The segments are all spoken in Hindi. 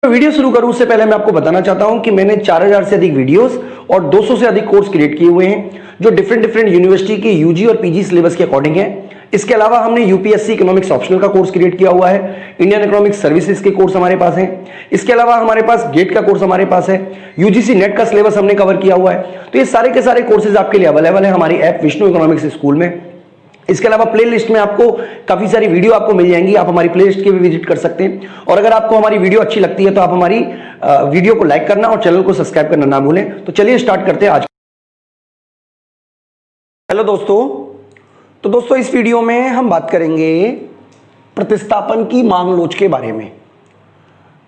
वीडियो शुरू करूं उससे पहले मैं आपको बताना चाहता हूं कि मैंने 4000 से अधिक वीडियोस और 200 से अधिक कोर्स क्रिएट किए हुए हैं जो डिफरेंट यूनिवर्सिटी के यूजी और पीजी सिलेबस के अकॉर्डिंग है। इसके अलावा हमने यूपीएससी इकोनॉमिक्स ऑप्शनल का कोर्स क्रिएट किया हुआ है, इंडियन इकोनॉमिक्स सर्विसेज के कोर्स हमारे पास हैं। इसके अलावा हमारे पास गेट का कोर्स हमारे पास है, यूजीसी नेट का सिलेबस हमने कवर किया हुआ है। तो ये सारे के सारे कोर्सेज आपके लिए अवेलेबल है हमारी ऐप विष्णु इकोनॉमिक्स स्कूल में। इसके अलावा प्लेलिस्ट में आपको काफी सारी वीडियो आपको मिल जाएंगी, आप हमारी प्लेलिस्ट के भी विजिट कर सकते हैं। और अगर आपको हमारी वीडियो अच्छी लगती है तो आप हमारी वीडियो को लाइक करना और चैनल को सब्सक्राइब करना ना भूलें। तो चलिए स्टार्ट करते हैं आज। हेलो दोस्तों, तो दोस्तों इस वीडियो में हम बात करेंगे प्रतिस्थापन की मांग लोच के बारे में।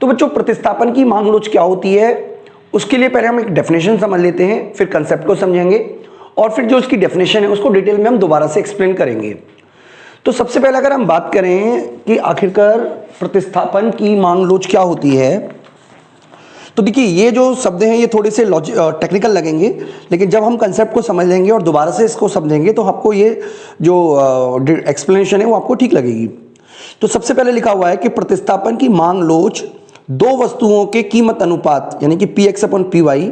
तो बच्चों, प्रतिस्थापन की मांग लोच क्या होती है उसके लिए पहले हम एक डेफिनेशन समझ लेते हैं, फिर कंसेप्ट को समझेंगे और फिर जो उसकी डेफिनेशन है उसको डिटेल में हम दोबारा से एक्सप्लेन करेंगे। तो सबसे पहले अगर हम बात करें कि आखिरकार प्रतिस्थापन की मांग लोच क्या होती है, तो देखिए ये जो शब्द हैं ये थोड़े से टेक्निकल लगेंगे, लेकिन जब हम कंसेप्ट को समझ लेंगे और दोबारा से इसको समझेंगे तो आपको ये जो एक्सप्लेनेशन है वो आपको ठीक लगेगी। तो सबसे पहले लिखा हुआ है कि प्रतिस्थापन की मांग लोच दो वस्तुओं के कीमत अनुपात यानी कि Px/Py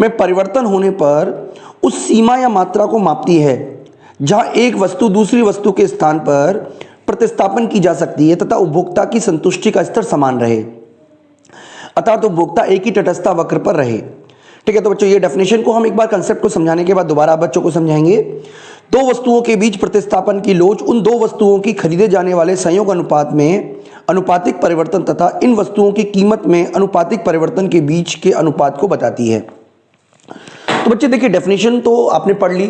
में परिवर्तन होने पर उस सीमा या मात्रा को मापती है जहां एक वस्तु दूसरी वस्तु के स्थान पर प्रतिस्थापन की जा सकती है तथा उपभोक्ता की संतुष्टि का स्तर समान रहे, अर्थात उपभोक्ता एक ही तटस्थता वक्र पर रहे। ठीक है, तो बच्चों ये डेफिनेशन को हम एक बार कंसेप्ट को समझाने के बाद दोबारा बच्चों को समझाएंगे। दो वस्तुओं के बीच प्रतिस्थापन की लोच उन दो वस्तुओं की खरीदे जाने वाले संयोग अनुपात में अनुपातिक परिवर्तन तथा इन वस्तुओं की कीमत में अनुपातिक परिवर्तन के बीच के अनुपात को बताती है। तो बच्चे देखिए डेफिनेशन तो आपने पढ़ ली।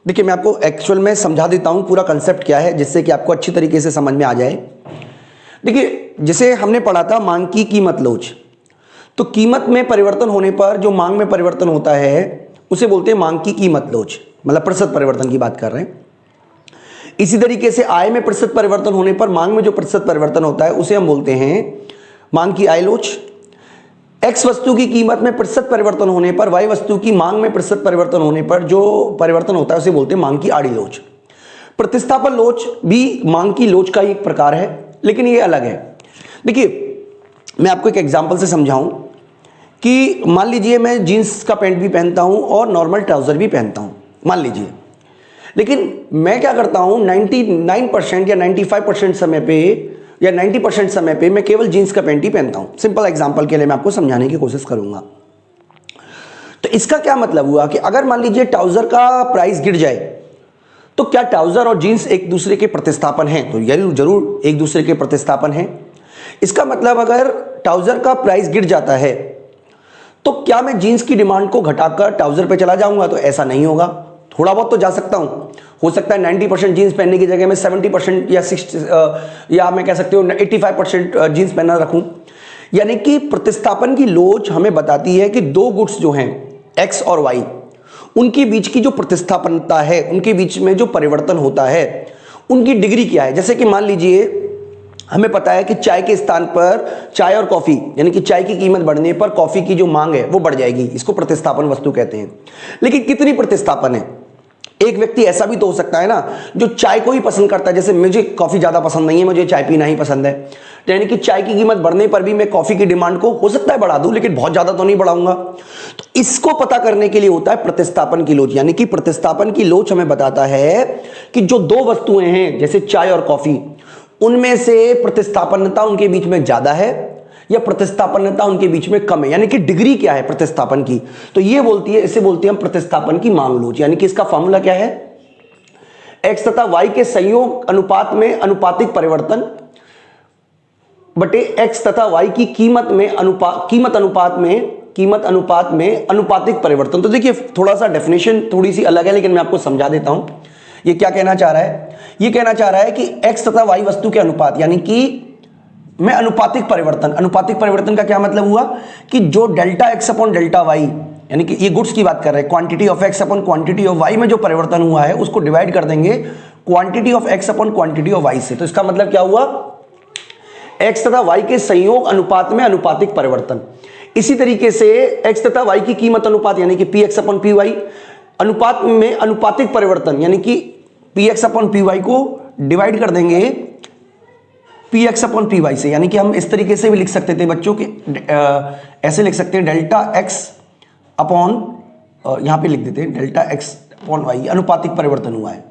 देखिए मैं आपको एक्चुअल में समझा देता हूं पूरा कंसेप्ट क्या है जिससे कि आपको अच्छी तरीके से समझ में आ जाए। देखिए जैसे हमने पढ़ा था मांग की कीमत लोच, तो कीमत में परिवर्तन होने पर जो मांग में परिवर्तन होता है उसे बोलते हैं मांग की कीमत लोच, मतलब प्रतिशत परिवर्तन की बात कर रहे हैं। इसी तरीके से आय में प्रतिशत परिवर्तन होने पर मांग में जो प्रतिशत परिवर्तन होता है उसे हम बोलते हैं मांग की आय लोच। एक्स वस्तु की कीमत में प्रतिशत परिवर्तन होने पर वाई वस्तु की मांग में प्रतिशत परिवर्तन होने पर जो परिवर्तन होता है उसे बोलते हैं मांग की आड़ी लोच। प्रतिस्थापन लोच भी मांग की लोच का ही एक प्रकार है, लेकिन ये अलग है। देखिए मैं आपको एक एग्जांपल से समझाऊं कि मान लीजिए मैं जीन्स का पैंट भी पहनता हूं और नॉर्मल ट्राउजर भी पहनता हूं, मान लीजिए, लेकिन मैं क्या करता हूं 99% या 95% समय पे या 90% समय पे मैं केवल जीन्स का पैंट ही पहनता हूं। सिंपल एग्जांपल के लिए मैं आपको समझाने की कोशिश करूंगा। तो इसका क्या मतलब हुआ कि अगर मान लीजिए ट्राउजर का प्राइस गिर जाए तो क्या ट्राउजर और जीन्स एक दूसरे के प्रतिस्थापन हैं? तो जरूर एक दूसरे के प्रतिस्थापन हैं। इसका मतलब अगर ट्राउजर का प्राइस गिर जाता है तो क्या मैं जीन्स की डिमांड को घटाकर ट्राउजर पे चला जाऊंगा? तो ऐसा नहीं होगा। थोड़ा बहुत तो जा सकता हूं, हो सकता है 90% जीन्स पहनने की जगह मैं 70% या 60 या मैं कह सकती हूँ 85% जीन्स पहना रखूं। यानी कि प्रतिस्थापन की लोच हमें बताती है कि दो गुड्स जो हैं एक्स और वाई, उनके बीच की जो प्रतिस्थापनता है, उनके बीच में जो परिवर्तन होता है, उनकी डिग्री क्या है। जैसे कि मान लीजिए हमें पता है कि चाय के स्थान पर चाय और कॉफी यानी कि चाय की कीमत बढ़ने पर कॉफी की जो मांग है वो बढ़ जाएगी, इसको प्रतिस्थापन वस्तु कहते हैं। लेकिन कितनी प्रतिस्थापन है? एक व्यक्ति ऐसा भी तो हो सकता है ना जो चाय को ही पसंद करता है, जैसे मुझे कॉफी ज्यादा पसंद नहीं है, मुझे चाय पीना ही पसंद है, यानी कि चाय की कीमत बढ़ने पर भी मैं कॉफी की डिमांड को हो सकता है बढ़ा दूं, लेकिन बहुत ज्यादा तो नहीं बढ़ाऊंगा। तो इसको पता करने के लिए होता है प्रतिस्थापन की लोच। यानी कि प्रतिस्थापन की लोच हमें बताता है कि जो दो वस्तुएं हैं जैसे चाय और कॉफी, उनमें से प्रतिस्थापनता उनके बीच में ज्यादा है या प्रतिस्थापनता उनके बीच में कम है, यानी कि डिग्री क्या है प्रतिस्थापन की। तो ये बोलती है, इसे बोलते हैं हम प्रतिस्थापन की मांग लोच। यानी कि इसका फॉर्मूला क्या है? एक्स तथा वाई के संयोग अनुपात में अनुपातिक परिवर्तन बटे एक्स तथा वाई की कीमत अनुपात में अनुपातिक परिवर्तन। तो देखिए थोड़ा सा डेफिनेशन थोड़ी सी अलग है, लेकिन मैं आपको समझा देता हूं ये क्या कहना चाह रहा है। ये कहना चाह रहा है कि एक्स तथा वाई वस्तु के अनुपात यानी कि में अनुपातिक परिवर्तन का क्या मतलब हुआ कि जो delta X upon delta Y, यानी कि ये गुड्स की बात कर रहे हैं, quantity of X upon quantity of Y में जो परिवर्तन हुआ है उसको डिवाइड कर देंगे quantity of X upon quantity of Y से। तो इसका मतलब क्या हुआ? एक्स तथा वाई के संयोग अनुपात में अनुपातिक परिवर्तन। इसी तरीके से एक्स तथा वाई की कीमत अनुपात यानी कि Px/Py अनुपात में अनुपातिक परिवर्तन यानी कि Px/Py को डिवाइड कर देंगे P X upon P Y से, यानी कि हम इस तरीके से भी लिख सकते थे बच्चों कि ऐसे लिख सकते हैं डेल्टा एक्स अपॉन, यहां पे लिख देते हैं डेल्टा एक्स अपॉन वाई, अनुपातिक परिवर्तन हुआ है,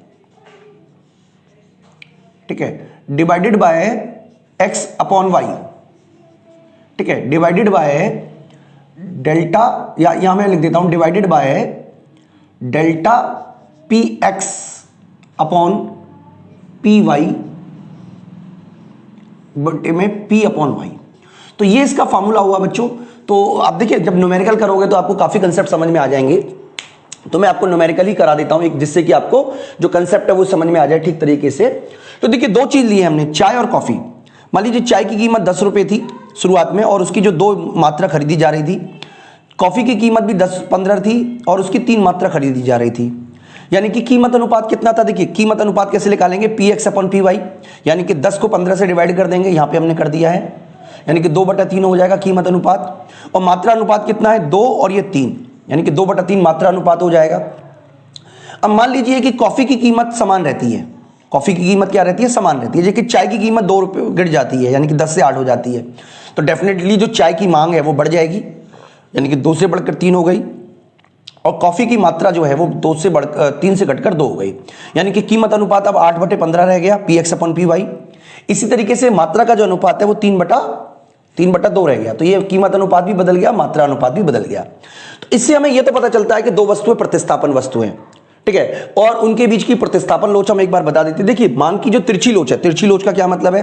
ठीक है, divided by X upon Y, ठीक है, डिवाइडेड बाय डेल्टा, या यहां मैं लिख देता हूं divided by delta P X upon P Y बटे में पी अपॉन वाई। तो ये इसका फॉर्मूला हुआ बच्चों। तो आप देखिए जब न्यूमेरिकल करोगे तो आपको काफी कंसेप्ट समझ में आ जाएंगे, तो मैं आपको न्यूमेरिकल ही करा देता हूं एक, जिससे कि आपको जो कंसेप्ट है वो समझ में आ जाए ठीक तरीके से। तो देखिए दो चीज ली है हमने, चाय और कॉफी। मान लीजिए चाय की कीमत 10 रुपए थी शुरुआत में, और उसकी जो 2 मात्रा खरीदी जा रही थी, कॉफी की कीमत भी 10-15 थी और उसकी 3 मात्रा खरीदी जा रही थी, यानी कि कीमत अनुपात कितना था। देखिए कीमत अनुपात कैसे निकालेंगे, P X upon P Y, यानी कि 10 को 15 से डिवाइड कर देंगे, यहां पे हमने कर दिया है, यानी कि 2/3 हो जाएगा कीमत अनुपात, और मात्रा अनुपात कितना है 2 और ये 3, यानी कि 2/3 मात्रा अनुपात हो जाएगा। अब मान लीजिए कि कॉफी की कीमत समान रहती है, कॉफी की कीमत क्या रहती है, समान रहती है, जबकि चाय की कीमत 2 रुपये गिर जाती है, यानी कि 10 से 8 हो जाती है, तो डेफिनेटली जो चाय की मांग है वो बढ़ जाएगी, यानी कि 2 से बढ़कर 3 हो गई, और कॉफी की मात्रा जो है वो 2 से बढ़कर 3 से घटकर 2 हो गई, यानी कि कीमत अनुपात अब 8/15 रह गया, P X upon P Y. इसी तरीके से मात्रा का जो अनुपात है वो 3/2 रह गया, तो ये कीमत अनुपात भी बदल गया, मात्रा अनुपात भी बदल गया। तो इससे हमें यह तो पता चलता है कि 2 वस्तुएं प्रतिस्थापन वस्तुएं, ठीक है, और उनके बीच की प्रतिस्थापन लोच हम एक बार बता देते हैं। देखिए मांग की जो तिरछी लोच है, तिरछी लोच का क्या मतलब है,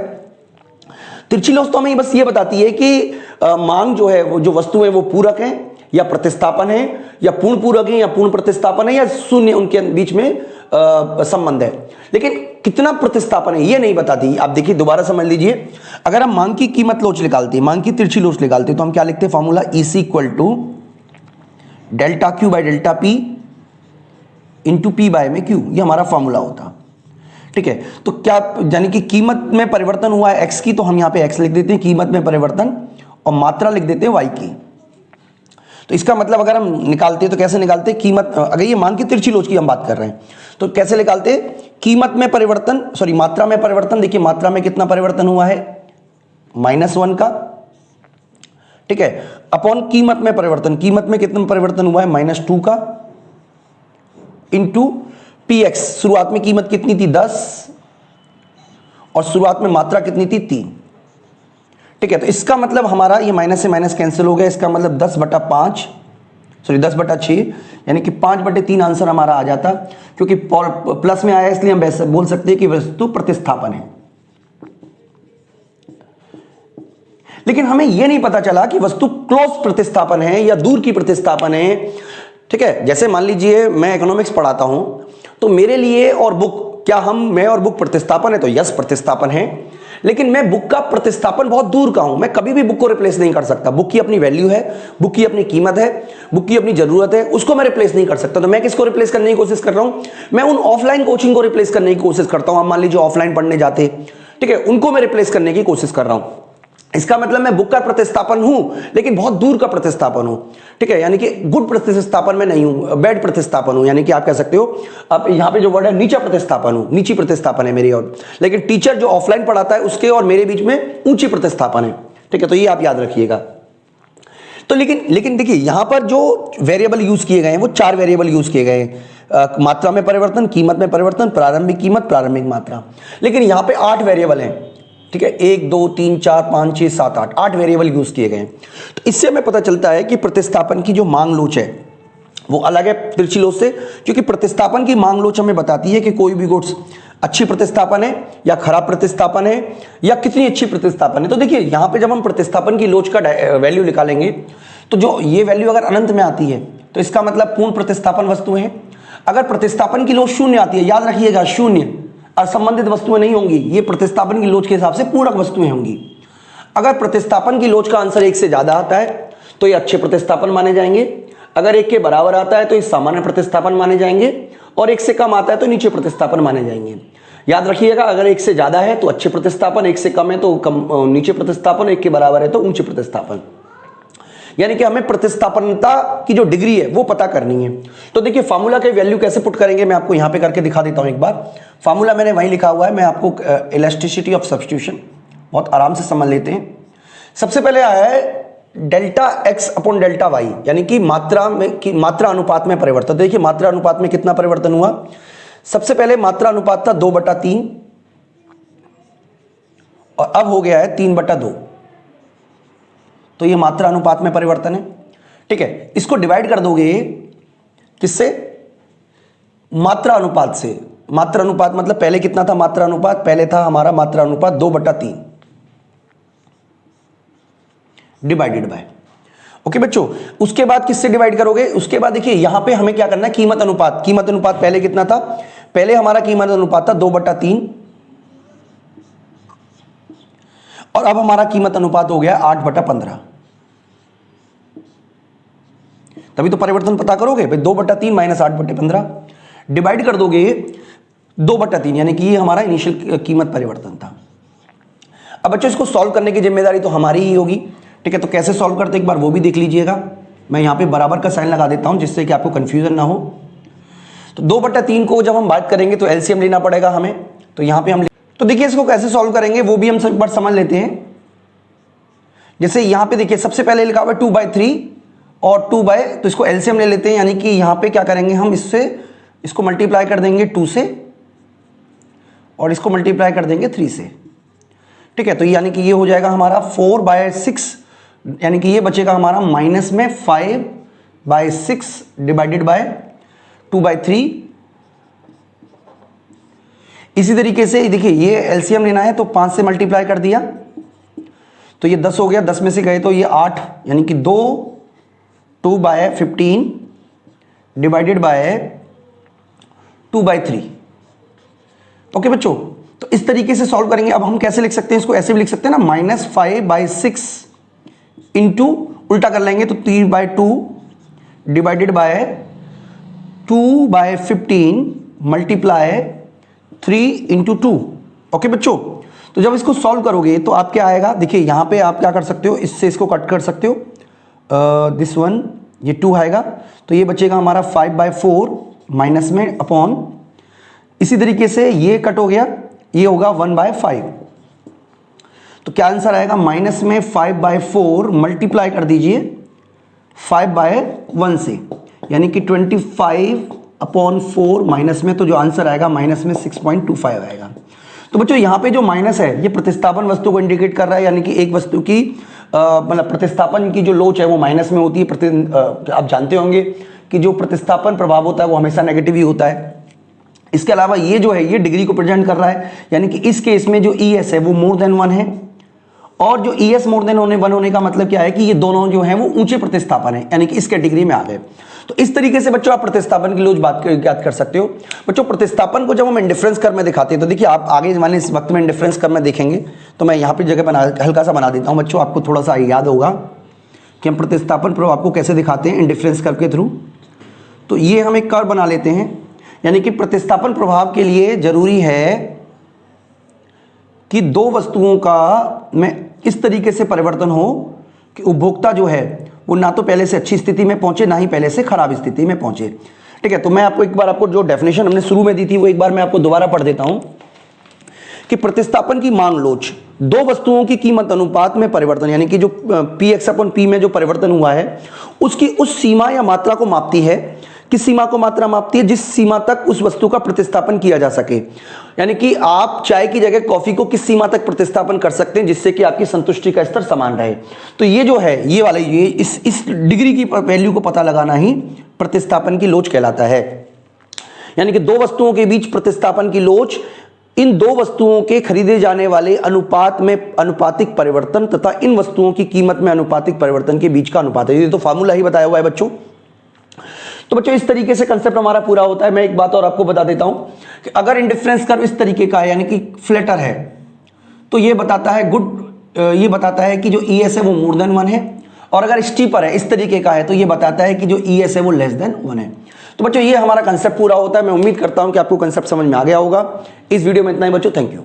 तिरछी लोच तो हमें बस ये बताती है कि मांग जो है वो जो वस्तु है वो पूरक है या प्रतिस्थापन है, या पूर्ण पूरक है या पूर्ण प्रतिस्थापन है, या शून्य उनके बीच में संबंध है, लेकिन कितना प्रतिस्थापन है ये नहीं बताती। आप देखिए दोबारा समझ लीजिए, अगर हम मांग की कीमत लोच निकालते हैं, मांग की तिरछी लोच निकालते हैं, तो हम क्या लिखते हैं formula, EC equal to delta Q by delta P into P by में क्यू, ये हमारा फॉर्मूला होता, ठीक है। तो क्या, यानी कि कीमत में परिवर्तन हुआ है एक्स की, तो हम यहां पे एक्स लिख देते हैं, कीमत में परिवर्तन, और मात्रा लिख देते हैं वाई की। तो इसका मतलब अगर हम निकालते हैं तो कैसे निकालते हैं, कीमत, अगर ये मांग की तिरछी लोच की हम बात कर रहे हैं तो कैसे निकालते हैं, कीमत में परिवर्तन, सॉरी मात्रा में परिवर्तन, देखिए मात्रा में कितना परिवर्तन हुआ है, -1 का, ठीक है, अपॉन कीमत में परिवर्तन, कीमत में कितना परिवर्तन हुआ है -2 का, इंटू पी एक्स, शुरुआत में कीमत कितनी थी 10 और शुरुआत में मात्रा कितनी थी 3, ठीक है। तो इसका मतलब हमारा ये माइनस से माइनस कैंसिल हो गया, इसका मतलब 10/5, सॉरी 10/6, यानी कि 5/3 आंसर हमारा आ जाता, क्योंकि प्लस में आया इसलिए हम वैसे बोल सकते हैं कि वस्तु प्रतिस्थापन है। लेकिन हमें यह नहीं पता चला कि वस्तु क्लोज प्रतिस्थापन है या दूर की प्रतिस्थापन है, ठीक है। जैसे मान लीजिए मैं इकोनॉमिक्स पढ़ाता हूं, तो मेरे लिए और बुक, क्या मैं और बुक प्रतिस्थापन है, तो यस प्रतिस्थापन है, लेकिन मैं बुक का प्रतिस्थापन बहुत दूर का हूं, मैं कभी भी बुक को रिप्लेस नहीं कर सकता। बुक की अपनी वैल्यू है, बुक की अपनी कीमत है, बुक की अपनी जरूरत है, उसको मैं रिप्लेस नहीं कर सकता। तो मैं किसको रिप्लेस करने की कोशिश कर रहा हूं, मैं उन ऑफलाइन कोचिंग को रिप्लेस करने की कोशिश करता हूं। आप मान लीजिए ऑफलाइन पढ़ने जाते, ठीक है, उनको मैं रिप्लेस करने की कोशिश कर रहा हूं। इसका मतलब मैं बुक का प्रतिस्थापन हूं, लेकिन बहुत दूर का प्रतिस्थापन हूं, ठीक है, यानी कि गुड प्रतिस्थापन में नहीं हूं, बैड प्रतिस्थापन हूं, यानी कि आप कह सकते हो, अब यहां पे जो वर्ड है नीचा प्रतिस्थापन हूं, नीची प्रतिस्थापन है मेरी और, लेकिन टीचर जो ऑफलाइन पढ़ाता है उसके और मेरे बीच में ऊंची प्रतिस्थापन है, ठीक है। तो ये आप याद रखिएगा। तो लेकिन देखिए यहां पर जो वेरिएबल यूज किए गए हैं वो 4 वेरिएबल यूज किए गए हैं, मात्रा में परिवर्तन, कीमत में परिवर्तन, प्रारंभिक कीमत, प्रारंभिक मात्रा, लेकिन यहां पे 8 वेरिएबल हैं, ठीक है, 1 2 3 4 5 6 7 8 वेरिएबल यूज किए गए। तो इससे हमें पता चलता है कि प्रतिस्थापन की जो मांग लोच है वो अलग है तिरछी लोच से, क्योंकि प्रतिस्थापन की मांग लोच हमें बताती है कि कोई भी गुड्स अच्छी प्रतिस्थापन है या खराब प्रतिस्थापन है या कितनी अच्छी प्रतिस्थापन है। तो देखिए यहां पे जब हम प्रतिस्थापन की लोच का वैल्यू निकालेंगे, तो जो ये वैल्यू अगर अनंत में आती है तो इसका मतलब पूर्ण प्रतिस्थापन वस्तुएं हैं। अगर प्रतिस्थापन की लोच 0 आती है, याद रखिएगा 0 और संबंधित वस्तुएं नहीं होंगी, ये प्रतिस्थापन की लोच के हिसाब से पूरक वस्तुएं होंगी। अगर प्रतिस्थापन की लोच का आंसर 1 से ज्यादा आता है तो ये अच्छे प्रतिस्थापन माने जाएंगे, अगर 1 के बराबर आता है तो ये सामान्य प्रतिस्थापन माने जाएंगे, और 1 से कम आता है तो नीचे प्रतिस्थापन माने जाएंगे। याद रखिएगा, अगर 1 से ज्यादा है तो अच्छे प्रतिस्थापन, 1 से कम है तो नीचे प्रतिस्थापन, 1 के बराबर है तो ऊंचे प्रतिस्थापन। यानी कि हमें प्रतिस्थापनता की जो डिग्री है वो पता करनी है। तो देखिए फार्मूला के वैल्यू कैसे पुट करेंगे, मैं आपको यहां पे करके दिखा देता हूं एक बार। फार्मूला मैंने वहीं लिखा हुआ है, मैं आपको इलास्टिसिटी ऑफ सब्स्टिट्यूशन, बहुत आराम से समझ लेते हैं। सबसे पहले आया है delta X upon delta Y, यानी कि मात्रा अनुपात में परिवर्तन। देखिए मात्रा अनुपात में कितना परिवर्तन हुआ। सबसे पहले मात्रा अनुपात था 2/3 और अब हो गया है 3/2। तो ये मात्रा अनुपात में परिवर्तन है। ठीक है, इसको डिवाइड कर दोगे किससे? मात्रा अनुपात से। मात्रा अनुपात मतलब पहले कितना था मात्रा अनुपात? पहले था हमारा मात्रा अनुपात 2/3 डिवाइडेड बाय। ओके बच्चों, उसके बाद किससे डिवाइड करोगे? उसके बाद देखिए यहां पे हमें क्या करना है, कीमत अनुपात। कीमत अनुपात पहले कितना था? पहले हमारा कीमत अनुपात था 2/3 और अब हमारा कीमत अनुपात हो गया 8/15। तभी तो परिवर्तन पता करोगे भाई, 2/3 माइनस 8/15 डिवाइड कर दोगे 2/3, यानी कि ये हमारा इनिशियल कीमत परिवर्तन था। अब बच्चों इसको सॉल्व करने की जिम्मेदारी तो हमारी ही होगी। ठीक है, तो कैसे सॉल्व करते एक बार वो भी देख लीजिएगा। मैं यहां पे बराबर का साइन लगा देता हूं जिससे कि आपको कंफ्यूजन ना हो। तो 2/3 को जब हम बात करेंगे तो एलसीएम लेना पड़ेगा हमें। तो यहां पे हम तो देखिए इसको कैसे सॉल्व करेंगे वो भी हम एक बार समझ लेते हैं। जैसे यहां पे देखिए सबसे पहले लिखा हुआ है 2/3 और 2 तो इसको एलसीएम ले लेते हैं, यानी कि यहां पे क्या करेंगे हम इसको मल्टीप्लाई कर देंगे 2 से और इसको मल्टीप्लाई कर देंगे 3 से। ठीक है, तो यानी कि ये हो जाएगा हमारा 4/6, यानी कि ये बचेगा हमारा माइनस में 5/6 डिवाइडेड बाय 2/3। इसी तरीके से देखिए ये एलसीएम लेना है तो 5 से मल्टीप्लाई कर दिया तो ये 10 हो गया, 10 में से गए तो ये 8, यानी कि 2/15 डिवाइडेड बाय 2/3। ओके बच्चों, तो इस तरीके से सॉल्व करेंगे। अब हम कैसे लिख सकते हैं इसको? ऐसे भी लिख सकते हैं ना, -5/6 इंटू उल्टा कर लेंगे तो 3/2 divided by 2/15 multiply 3 into 2। Okay बच्चों, तो जब इसको सॉल्व करोगे तो आप क्या आएगा? देखिए यहां पे आप क्या कर सकते हो, इससे इसको कट कर सकते हो। दिस वन, ये 2 आएगा तो ये बचेगा हमारा 5/4 माइनस में अपॉन, इसी तरीके से ये कट हो गया, ये होगा 1/5। तो क्या आंसर आएगा? माइनस में 5/4 मल्टीप्लाई कर दीजिए 5/1 से, यानी कि 25/4 माइनस में, तो जो आंसर आएगा माइनस में 6.25 आएगा। तो बच्चों यहाँ पे जो माइनस है ये प्रतिस्थापन वस्तु को इंडिकेट कर रहा है, यानी कि एक वस्तु की मतलब प्रतिस्थापन की जो लोच है वो माइनस में होती है। आप जानते होंगे कि जो प्रतिस्थापन प्रभाव होता है वो हमेशा नेगेटिव ही होता है। इसके अलावा ये जो है ये डिग्री को प्रेजेंट कर रहा है, यानी कि इस केस में जो ES है वो मोर देन 1 है, और जो ES मोर देन 1 होने का मतलब क्या है कि ये दोनों जो हैं वो ऊंचे प्रतिस्थापन है, यानी कि इस कैटेगरी में आ गए। तो इस तरीके से बच्चों आप प्रतिस्थापन की लोच याद कर सकते हो। बच्चों प्रतिस्थापन को जब हम इंडिफरेंस कर्व में दिखाते हैं तो देखिए आप आगे वाले इस वक्त में इंडिफरेंस कर्व में देखेंगे, तो मैं यहाँ पे जगह हल्का सा बना देता हूँ बच्चों, आपको थोड़ा सा याद होगा कि हम प्रतिस्थापन प्रभाव आपको कैसे दिखाते हैं इंडिफरेंस कर्व के थ्रू। तो ये हम एक कर्व बना लेते हैं, यानी कि प्रतिस्थापन प्रभाव के लिए जरूरी है कि दो वस्तुओं का में इस तरीके से परिवर्तन हो कि उपभोक्ता जो है वो ना तो पहले से अच्छी स्थिति में पहुंचे ना ही पहले से खराब स्थिति में पहुंचे। ठीक है, तो मैं आपको एक बार आपको जो डेफिनेशन हमने शुरू में दी थी वो एक बार मैं आपको दोबारा पढ़ देता हूं कि प्रतिस्थापन की मांग लोच दो वस्तुओं की कीमत अनुपात में परिवर्तन, यानी कि जो Px/P में जो परिवर्तन हुआ है उसकी उस सीमा या मात्रा को मापती है। किस सीमा को मात्रा मापती है? जिस सीमा तक उस वस्तु का प्रतिस्थापन किया जा सके, यानी कि आप चाय की जगह कॉफी को किस सीमा तक प्रतिस्थापन कर सकते हैं जिससे कि आपकी संतुष्टि का स्तर समान रहे। तो ये जो है ये वाला ये इस डिग्री की वैल्यू को पता लगाना ही प्रतिस्थापन की लोच कहलाता है। यानी कि दो वस्तुओं के बीच प्रतिस्थापन की लोच इन दो वस्तुओं के खरीदे जाने वाले अनुपात में अनुपातिक परिवर्तन तथा इन वस्तुओं की कीमत में अनुपातिक परिवर्तन के बीच का अनुपात है। ये तो फार्मूला ही बताया हुआ है बच्चों। तो बच्चों इस तरीके से कंसेप्ट हमारा पूरा होता है। मैं एक बात और आपको बता देता हूं कि अगर इंडिफरेंस कर्व इस तरीके का है, यानी कि फ्लैटर है, तो ये बताता है कि जो ES है वो मोर देन 1 है, और अगर स्टीपर है इस तरीके का है तो ये बताता है कि जो ES है वो लेस देन 1 है। तो बच्चों ये हमारा कंसेप्ट पूरा होता है। मैं उम्मीद करता हूं कि आपको कंसेप्ट समझ में आ गया होगा। इस वीडियो में इतना ही बच्चों, थैंक यू।